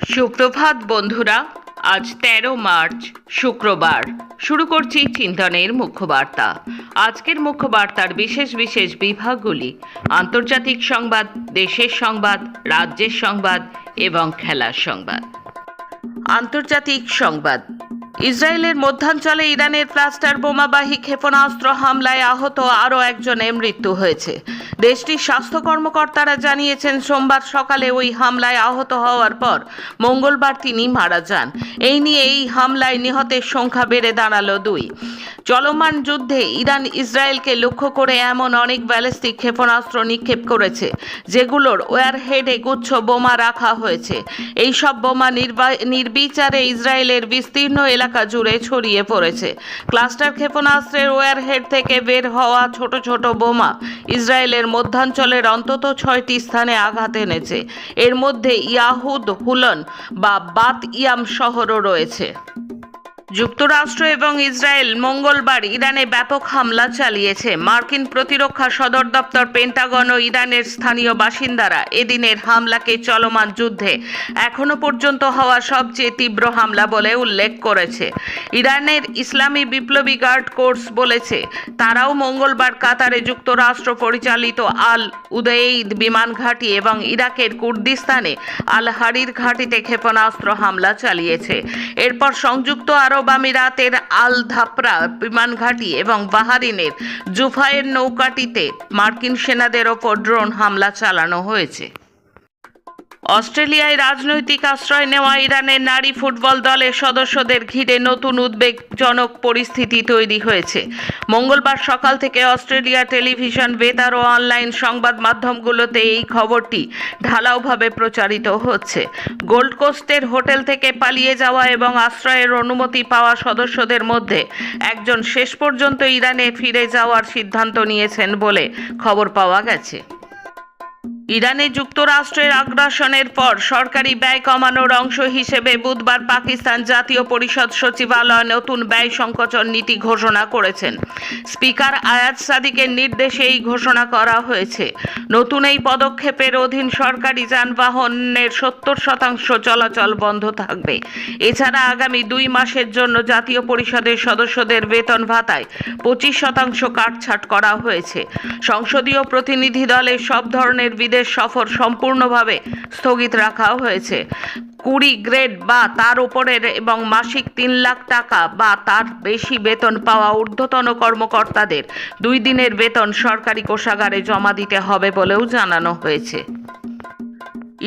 সুপ্রভাত বন্ধুরা। আজ 13 মার্চ শুক্রবার। শুরু করছি চিন্তনের মুখ্য বার্তা। আজকের মুখ্য বার্তার বিশেষ বিশেষ বিভাগগুলি: আন্তর্জাতিক সংবাদ, দেশের সংবাদ, রাজ্যের সংবাদ এবং খেলার সংবাদ। আন্তর্জাতিক সংবাদ। ইসরায়েলের মধ্যাঞ্চলে ইরানের ক্লাস্টার বোমাবাহী ক্ষেপণাস্ত্র হামলায় আহত আরও একজনের মৃত্যু হয়েছে। দেশটির স্বাস্থ্য কর্মকর্তারা জানিয়েছেন সোমবার সকালে ওই হামলায় আহত হওয়ার পর মঙ্গলবার তিনি মারা যান। এই নিয়ে এই হামলায় নিহতের সংখ্যা বেড়ে দাঁড়ালো 2। চলমান যুদ্ধে ইরান ইসরায়েলকে লক্ষ্য করে এমন অনেক ব্যালিস্টিক ক্ষেপণাস্ত্র নিক্ষেপ করেছে যেগুলোর ওয়ারহেডে গুচ্ছ বোমা রাখা হয়েছে। এই সব বোমা নির্বিচারে ইসরায়েলের বিস্তীর্ণ এলাকা জুড়ে ছড়িয়ে পড়েছে। ক্লাস্টার ক্ষেপণাস্ত্রের ওয়ারহেড থেকে বের হওয়া ছোট ছোট বোমা ইসরায়েলের মধ্যাঞ্চলের অন্তত 6টি স্থানে আঘাত এনেছে। এর মধ্যে ইয়াহুদ হুলন বা বাত ইয়াম শহরও রয়েছে। যুক্তরাষ্ট্র এবং ইসরায়েল মঙ্গলবার ইরানে ব্যাপক হামলা চালিয়েছে। মার্কিন প্রতিরক্ষা সদর দপ্তর, পেন্টাগন ও ইরানের স্থানীয় বাসিন্দারা এদিনের হামলাকে চলমান যুদ্ধে এখনো পর্যন্ত হওয়া সবচেয়ে তীব্র হামলা বলে উল্লেখ করেছে। ইরানের ইসলামী বিপ্লবী গার্ড কোর্স বলেছে তারাও মঙ্গলবার কাতারে যুক্তরাষ্ট্র পরিচালিত আল উদেইদ বিমান ঘাঁটি এবং ইরাকের কুর্দিস্তানে আল হারির ঘাঁটিতে ক্ষেপণাস্ত্র হামলা চালিয়েছে। এরপর সংযুক্ত আরব আমিরাতের আল ধাপরা বিমান ঘাঁটি এবং বাহারিনের জুফায়ের নৌকাটিতে মার্কিন সেনাদের ওপর ড্রোন হামলা চালানো হয়েছে। অস্ট্রেলিয়ায় রাজনৈতিক আশ্রয় নেওয়া ইরানের নারী ফুটবল দলের সদস্যদের ঘিরে নতুন উদ্বেগজনক পরিস্থিতি তৈরি হয়েছে। মঙ্গলবার সকাল থেকে অস্ট্রেলিয়া টেলিভিশন, বেতার ও অনলাইন সংবাদ মাধ্যমগুলোতে এই খবরটি ঢালাওভাবে প্রচারিত হচ্ছে। গোল্ড কোস্টের হোটেল থেকে পালিয়ে যাওয়া এবং আশ্রয়ের অনুমতি পাওয়া সদস্যদের মধ্যে একজন শেষ পর্যন্ত ইরানে ফিরে যাওয়ার সিদ্ধান্ত নিয়েছেন বলে খবর পাওয়া গেছে। ইরানে যুক্তরাষ্ট্রের আগ্রাসনের পর সরকারি ব্যয় কমানোর অংশ হিসেবে বুধবার পাকিস্তান জাতীয় পরিষদ সচিবালয় নতুন ব্যয় সংকোচন নীতি ঘোষণা করেছেন। স্পিকার আয়াজ সাদিকের নির্দেশে এই ঘোষণা করা হয়েছে। নতুন এই পদক্ষেপের অধীন সরকারি যানবাহনের 70% চলাচল বন্ধ থাকবে। এছাড়া আগামী 2 মাসের জন্য জাতীয় পরিষদের সদস্যদের বেতন ভাতায় 25% কাটছাঁট করা হয়েছে। সংসদীয় প্রতিনিধি দলের সব ধরনের বিদেশ সফর সম্পূর্ণভাবে স্থগিত রাখা হয়েছে। 20 গ্রেড বা তার উপরের এবং মাসিক 3 লাখ টাকা বা তার বেশি বেতন পাওয়া ঊর্ধ্বতন কর্মকর্তাদের 2 দিনের বেতন সরকারি কোষাগারে জমা দিতে হবে বলেও জানানো হয়েছে।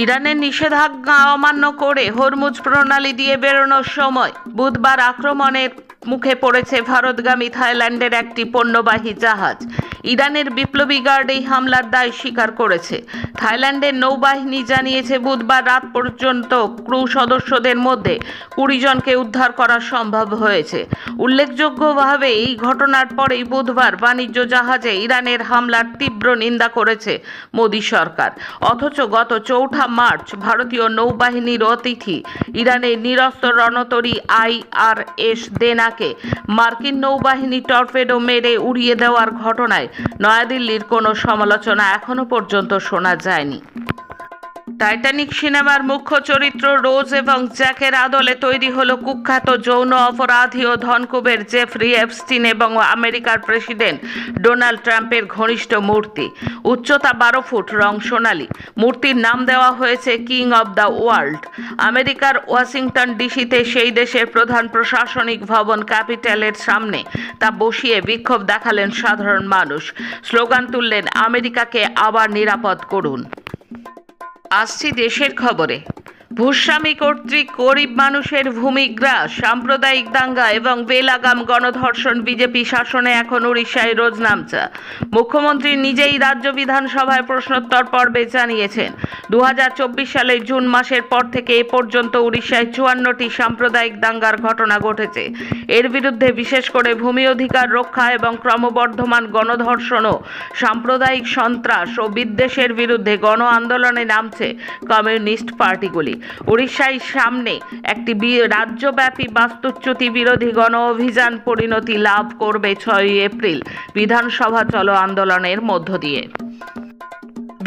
ইরানের নিষেধাজ্ঞা অমান্য করে হরমুজ প্রণালী দিয়ে বেরোনোর সময় বুধবার আক্রমণের মুখে পড়েছে ভারতগামী থাইল্যান্ডের একটি পণ্যবাহী জাহাজ। ইরানের বিপ্লবী গার্ড এই হামলার দায় স্বীকার করেছে। থাইল্যান্ডের নৌবাহিনী জানিয়েছে বুধবার রাত পর্যন্ত ক্রু সদস্যদের মধ্যে 20 জনকে উদ্ধার করা সম্ভব হয়েছে। উল্লেখযোগ্যভাবে এই ঘটনার পরেই বুধবার বাণিজ্য জাহাজে ইরানের হামলার তীব্র নিন্দা করেছে মোদি সরকার। অথচ গত 4 মার্চ ভারতীয় নৌবাহিনীর অতিথি ইরানের নিরস্ত্র রণতরী IRS দেনাকে মার্কিন নৌবাহিনী টর্পেডো মেরে উড়িয়ে দেওয়ার ঘটনায় নয়াদিল্লির কোনো সমালোচনা এখনো পর্যন্ত শোনা যায়নি। টাইটানিক সিনেমার মুখ্য চরিত্র রোজ এবং জ্যাকের আদলে তৈরি হলো কুখ্যাত যৌন অপরাধী ও ধনকুবের জেফরি এপস্টিন এবং আমেরিকার প্রেসিডেন্ট ডোনাল্ড ট্রাম্পের ঘনিষ্ঠ মূর্তি। উচ্চতা 12 ফুট, রং সোনালী। মূর্তির নাম দেওয়া হয়েছে কিং অব দ্য ওয়ার্ল্ড। আমেরিকার ওয়াশিংটন ডিসিতে সেই দেশের প্রধান প্রশাসনিক ভবন ক্যাপিটালের সামনে তা বসিয়ে বিক্ষোভ দেখালেন সাধারণ মানুষ। স্লোগান তুললেন, আমেরিকাকে আবার নিরাপদ করুন। আসছি দেশের খবরে। ভূস্বামী কর্তৃক গরিব মানুষের ভূমিগ্রাস, সাম্প্রদায়িক দাঙ্গা এবং বেলাগাম গণধর্ষণ বিজেপি শাসনে এখন উড়িষ্যায় রোজ নামচা। মুখ্যমন্ত্রী নিজেই রাজ্য বিধানসভায় প্রশ্নোত্তর পর্বে জানিয়েছেন 2024 সালের জুন মাসের পর থেকে এ পর্যন্ত উড়িষ্যায় 54টি সাম্প্রদায়িক দাঙ্গার ঘটনা ঘটেছে। এর বিরুদ্ধে বিশেষ করে ভূমি অধিকার রক্ষা এবং ক্রমবর্ধমান গণধর্ষণ ও সাম্প্রদায়িক সন্ত্রাস ও বিদ্বেষের বিরুদ্ধে গণ আন্দোলনে নামছে কমিউনিস্ট পার্টিগুলি। উড়িষ্যায় সামনে একটি রাজ্যব্যাপী বাস্তুচ্যুতি বিরোধী গণ অভিযান পরিণতি লাভ করবে 6 এপ্রিল বিধানসভা চলো আন্দোলনের মধ্য দিয়ে।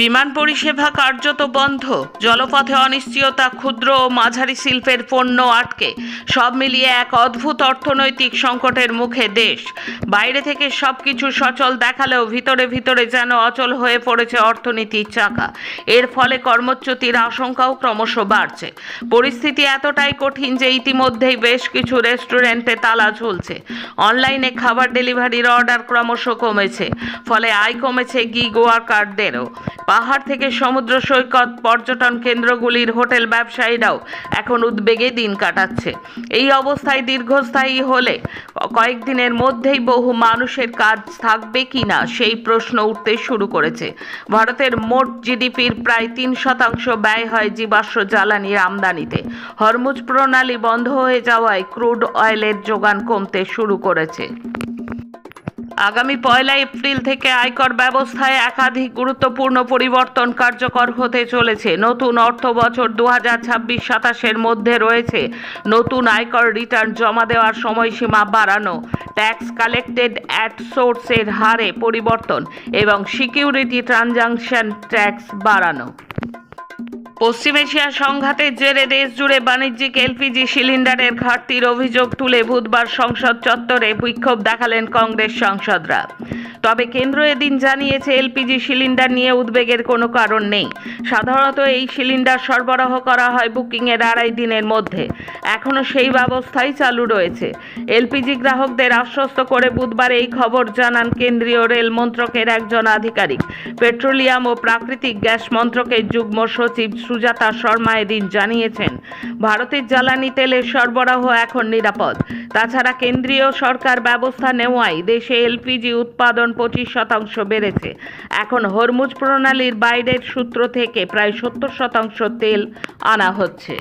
বিমান পরিষেবা কার্যত বন্ধ, জলপথে অনিশ্চয়তা, ক্ষুদ্র ও মাঝারি শিল্পের পণ্য আটকে, সব মিলিয়ে এক অদ্ভুত অর্থনৈতিক সংকটের মুখে দেশ। বাইরে থেকে সবকিছু সচল দেখালেও ভিতরে ভিতরে যেন অচল হয়ে পড়েছে অর্থনীতির চাকা। এর ফলে কর্মচ্যুতির আশঙ্কাও ক্রমশ বাড়ছে। পরিস্থিতি এতটাই কঠিন যে ইতিমধ্যেই বেশ কিছু রেস্টুরেন্টে তালা ঝুলছে। অনলাইনে খাবার ডেলিভারির অর্ডার ক্রমশ কমেছে, ফলে আয় কমেছে গিগ ওয়ার্কারদেরও। পাহাড় থেকে সমুদ্র সৈকত, পর্যটন কেন্দ্রগুলির হোটেল ব্যবসায়ীরাও এখন উদ্বেগে দিন কাটাচ্ছে। এই অবস্থায় দীর্ঘস্থায়ী হলে কয়েকদিনের মধ্যেই বহু মানুষের কাজ থাকবে কিনা সেই প্রশ্ন উঠতে শুরু করেছে। ভারতের মোট জিডিপির প্রায় 3% ব্যয় হয় জীবাশ্ম জ্বালানির আমদানিতে। হরমুজ প্রণালী বন্ধ হয়ে যাওয়ায় ক্রুড অয়েলের যোগান কমতে শুরু করেছে। আগামী 1 এপ্রিল থেকে আয়কর ব্যবস্থায় একাধিক গুরুত্বপূর্ণ পরিবর্তন কার্যকর হতে চলেছে। নতুন অর্থ বছর 2026-27 মধ্যে রয়েছে নতুন আয়কর রিটার্ন জমা দেওয়ার সময়সীমা বাড়ানো, ট্যাক্স কালেক্টেড অ্যাট সোর্সের হারে পরিবর্তন এবং সিকিউরিটি ট্রানজাকশন ট্যাক্স বাড়ানো। পশ্চিম এশিয়া সংঘাতের জেরে দেশ জুড়ে বাণিজ্যিক এলপিজি সিলিন্ডারের ঘাটতির অভিযোগ তুলে বুধবার সংসদ চত্বরে বিক্ষোভ দেখালেন কংগ্রেস সাংসদরা। তবে কেন্দ্র এদিন জানিয়েছে এলপিজি সিলিন্ডার নিয়ে উদ্বেগের কোনো কারণ নেই। সাধারণত এই সিলিন্ডার সরবরাহ করা হয় বুকিংয়ের 2.5 দিনের মধ্যে। এখনও সেই ব্যবস্থাই চালু রয়েছে। এলপিজি গ্রাহকদের আশ্বস্ত করে বুধবার এই খবর জানান কেন্দ্রীয় রেল মন্ত্রকের একজন আধিকারিক। পেট্রোলিয়াম ও প্রাকৃতিক গ্যাস মন্ত্রকের যুগ্ম সচিব সুজাতা শর্মা এদিন জানিয়েছেন, ভারতের জ্বালানি তেলের সরবরাহ এখন নিরাপদ। তাছাড়া কেন্দ্রীয় সরকার ব্যবস্থা নেওয়ায় দেশে এলপিজি উৎপাদন 25% বেড়েছে। এখন হরমুজ প্রণালীর বাইরের সূত্র থেকে প্রায় 70% তেল আনা হচ্ছে।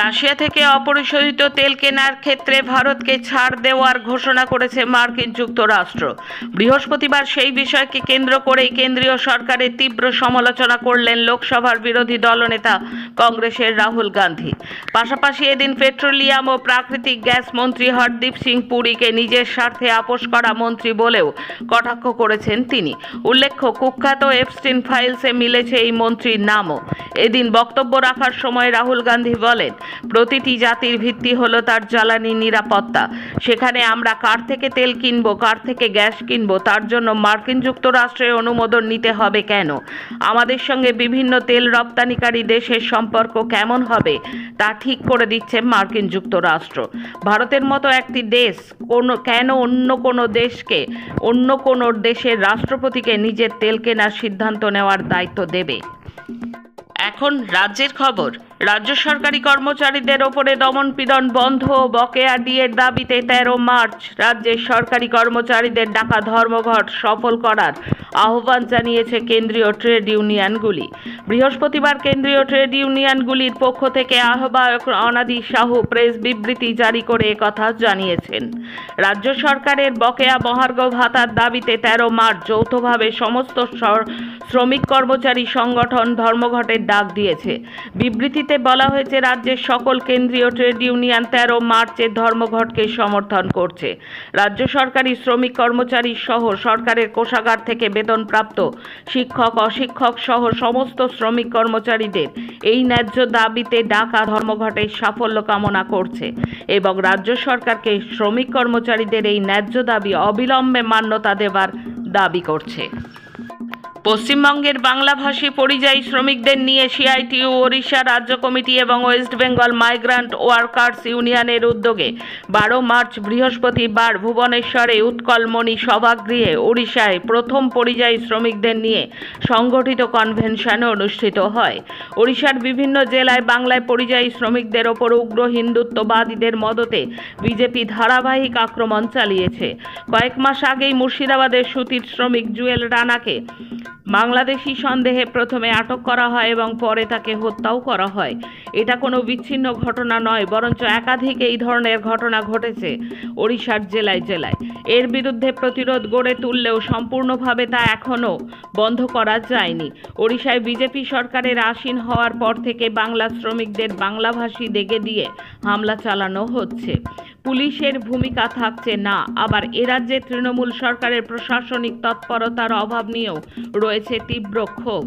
রাশিয়া থেকে অপরিশোধিত তেল কেনার ক্ষেত্রে ভারতকে ছাড় দেওয়ার ঘোষণা করেছে মার্কিন যুক্তরাষ্ট্র। বৃহস্পতিবার সেই বিষয়কে কেন্দ্র করেই কেন্দ্রীয় সরকারের তীব্র সমালোচনা করলেন লোকসভার বিরোধী দলনেতা কংগ্রেসের রাহুল গান্ধী। পাশাপাশি এদিন পেট্রোলিয়াম ও প্রাকৃতিক গ্যাস মন্ত্রী হরদীপ সিং পুরীকে নিজের স্বার্থে আপোস করা মন্ত্রী বলেও কটাক্ষ করেছেন তিনি। উল্লেখ্য, কুখ্যাত এপস্টিন ফাইলসে মিলেছে এই মন্ত্রীর নামও। এদিন বক্তব্য রাখার সময় রাহুল গান্ধী বলেন, প্রতিটি জাতির ভিত্তি হলো তার জ্বালানি নিরাপত্তা। সেখানে আমরা কার থেকে তেল কিনবো, কার থেকে গ্যাস কিনবো, তার জন্য মার্কিন যুক্তরাষ্ট্রের অনুমোদন নিতে হবে কেন? আমাদের সঙ্গে বিভিন্ন তেল রপ্তানিকারী দেশের সম্পর্ক কেমন হবে তা ঠিক করে দিচ্ছে মার্কিন যুক্তরাষ্ট্র। ভারতের মতো একটি দেশ কেন অন্য কোনো দেশের রাষ্ট্রপতিকে নিজের তেল কেনার সিদ্ধান্ত নেওয়ার দায়িত্ব দেবে? এখন রাজ্যের খবর। রাজ্য সরকারি কর্মচারীদের ওপরে দমনপীড়ন বন্ধ ও বকেয়া ডিএর দাবিতে 13 মার্চ রাজ্যের সরকারি কর্মচারীদের ডাকা ধর্মঘট সফল করার আহ্বান জানিয়েছে কেন্দ্রীয় ট্রেড ইউনিয়নগুলি। বৃহস্পতিবার কেন্দ্রীয় ট্রেড ইউনিয়নগুলির পক্ষ থেকে আহ্বায়ক অনাদি সাহু প্রেস বিবৃতি জারি করে একথা জানিয়েছেন। রাজ্য সরকারের বকেয়া মহার্ঘ ভাতার দাবিতে 13 মার্চ যৌথভাবে সমস্ত শ্রমিক কর্মচারী সংগঠন ধর্মঘটের ডাক দিয়েছে। বিবৃতিতে বলা হয়েছে, রাজ্যের সকল কেন্দ্রীয় ট্রেড ইউনিয়ন 13 মার্চের ধর্মঘটকে সমর্থন করছে। রাজ্য সরকারি শ্রমিক কর্মচারী সহ সরকারের কোষাগার থেকে বেতনপ্রাপ্ত শিক্ষক, অশিক্ষক সহ সমস্ত শ্রমিক কর্মচারীদের এই ন্যায্য দাবিতে ডাকা ধর্মঘটের সাফল্য কামনা করছে এবং রাজ্য সরকারকে শ্রমিক কর্মচারীদের এই ন্যায্য দাবি অবিলম্বে মান্যতা দেওয়ার দাবি করছে। পশ্চিমবঙ্গের বাংলাভাষী পরিযায়ী শ্রমিকদের নিয়ে সিআইটিইউ, ওড়িশা রাজ্য কমিটি এবং ওয়েস্ট বেঙ্গল মাইগ্রান্ট ওয়ার্কার্স ইউনিয়নের উদ্যোগে 12 মার্চ বৃহস্পতিবার ভুবনেশ্বরে উৎকলমণি সভাগৃহে ওড়িশায় প্রথম পরিযায়ী শ্রমিকদের নিয়ে সংগঠিত কনভেনশন অনুষ্ঠিত হয়। ওড়িশার বিভিন্ন জেলায় বাংলায় পরিযায়ী শ্রমিকদের ওপর উগ্র হিন্দুত্ববাদীদের মদতে বিজেপি ধারাবাহিক আক্রমণ চালিয়েছে। কয়েক মাস আগেই মুর্শিদাবাদের সুতির শ্রমিক জুয়েল রানাকে বাংলাদেশি সন্দেহে প্রথমে আটক করা হয় এবং পরে তাকে হত্যাও করা হয়। এটা কোনো বিচ্ছিন্ন ঘটনা নয়, বরঞ্চ একাধিক এই ধরনের ঘটনা ঘটেছে ওড়িশার জেলায় জেলায়। এর বিরুদ্ধে প্রতিরোধ গড়ে তুললেও সম্পূর্ণভাবে তা এখনও বন্ধ করা যায়নি। ওড়িশায় বিজেপি সরকারের আসীন হওয়ার পর থেকে বাংলা শ্রমিকদের বাংলাভাষী দেগে দিয়ে হামলা চালানো হচ্ছে। পুলিশের ভূমিকা থাকছে না। আবার এ রাজ্যে তৃণমূল সরকারের প্রশাসনিক তৎপরতার অভাব নিয়েও রয়েছে তীব্র ক্ষোভ।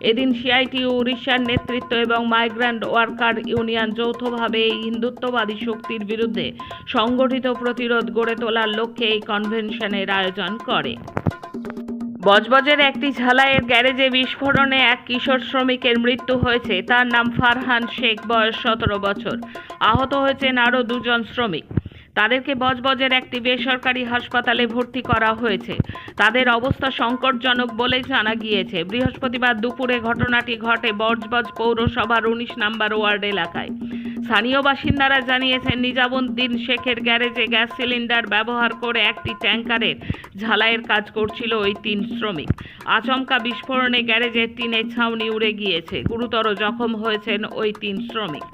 এদিন সিআইটিইউ, উড়িষ্যার নেতৃত্ব এবং মাইগ্রান্ট ওয়ার্কার ইউনিয়ন যৌথভাবে এই হিন্দুত্ববাদী শক্তির বিরুদ্ধে সংগঠিত প্রতিরোধ গড়ে তোলার লক্ষ্যে এই কনভেনশনের আয়োজন করে। বজবজের একটি ঝালাইয়ের গ্যারেজে বিস্ফোরণে এক কিশোর শ্রমিকের মৃত্যু হয়েছে। তার নাম ফারহান শেখ, বয়স 17 বছর। আহত হয়েছেন আরও 2 জন শ্রমিক। তাদেরকে বজবজের একটি বেসরকারি হাসপাতালে ভর্তি করা হয়েছে। তাদের অবস্থা সংকটজনক বলে জানা গিয়েছে। বৃহস্পতিবার দুপুরে ঘটনাটি ঘটে বজবজ পৌরসভার 19 নম্বর ওয়ার্ড এলাকায়। স্থানীয় বাসিন্দারা জানিয়েছেন, নিজামুদ্দিন শেখের গ্যারেজে গ্যাস সিলিন্ডার ব্যবহার করে একটি ট্যাঙ্কারের ঝালাইয়ের কাজ করছিল ওই 3 শ্রমিক। আচমকা বিস্ফোরণে গ্যারেজের টিনের ছাউনি উড়ে গিয়েছে। গুরুতর জখম হয়েছেন ওই 3 শ্রমিক।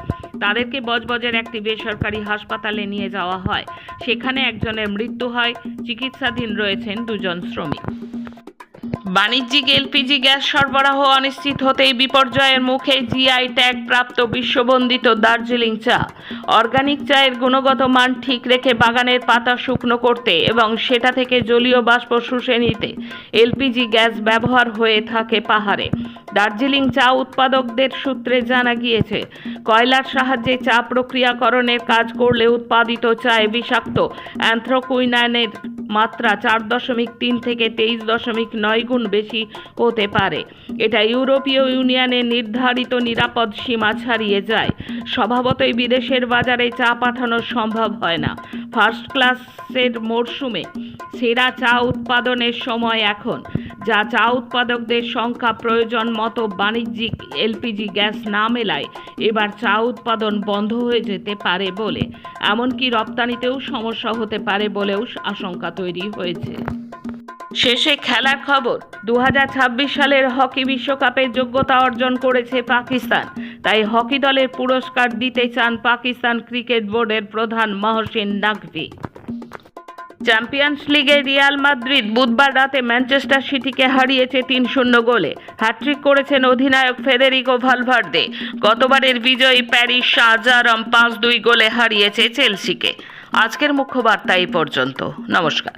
তাদেরকে বজবজের একটি বেসরকারি হাসপাতালে নিয়ে যাওয়া হয়। সেখানে একজনের মৃত্যু হয়। চিকিৎসাধীন রয়েছেন 2 জন শ্রমিক। বাণিজ্যিক এলপিজি গ্যাস সরবরাহ অনিশ্চিত হতেই বিপর্যয়ের মুখে জিআই ট্যাগ প্রাপ্ত বিশ্ববন্দিত দার্জিলিং চা। অর্গানিক চায়ের গুণগত মান ঠিক রেখে বাগানের পাতা শুকনো করতে এবং সেটা থেকে জলীয় বাষ্প শুষে নিতে এলপিজি গ্যাস ব্যবহার হয়ে থাকে পাহাড়ে। দার্জিলিং চা উৎপাদকদের সূত্রে জানা গিয়েছে, কয়লার সাহায্যে চা প্রক্রিয়াকরণের কাজ করলে উৎপাদিত চায়ে বিষাক্ত অ্যান্থ্রাকুইনানের মাত্রা 4.3 থেকে 23.9 গুণ বেশি হতে পারে। এটা ইউরোপীয় ইউনিয়নের নির্ধারিত নিরাপদ সীমা ছাড়িয়ে যায়। স্বভাবতই বিদেশের বাজারে চা পাঠানো সম্ভব হয় না। ফার্স্ট ক্লাসের মরশুমে সেরা চা উৎপাদনের সময় এখন। যা চা উৎপাদকদের সংখ্যা প্রয়োজন মতো বাণিজ্যিক এলপিজি গ্যাস না মেলায় এবার চা উৎপাদন বন্ধ হয়ে যেতে পারে বলে, এমনকি রপ্তানিতেও সমস্যা হতে পারে বলেও আশঙ্কা তৈরি হয়েছে। শেষে খেলার খবর। 2026 সালের হকি বিশ্বকাপের যোগ্যতা অর্জন করেছে পাকিস্তান। তাই হকি দলের পুরস্কার দিতে চান পাকিস্তান ক্রিকেট বোর্ডের প্রধান মহসিন নাকভি। চ্যাম্পিয়ন্স লিগে রিয়াল মাদ্রিদ বুধবার রাতে ম্যানচেস্টার সিটিকে হারিয়েছে 3-0 গোলে। হ্যাট্রিক করেছেন অধিনায়ক ফেদেরিকো ভালভার্দে। গতবারের বিজয়ী প্যারিস সাঁ-জারম 5-2 গোলে হারিয়েছে চেলসিকে। আজকের মুখ্য বার্তা এই পর্যন্ত। নমস্কার।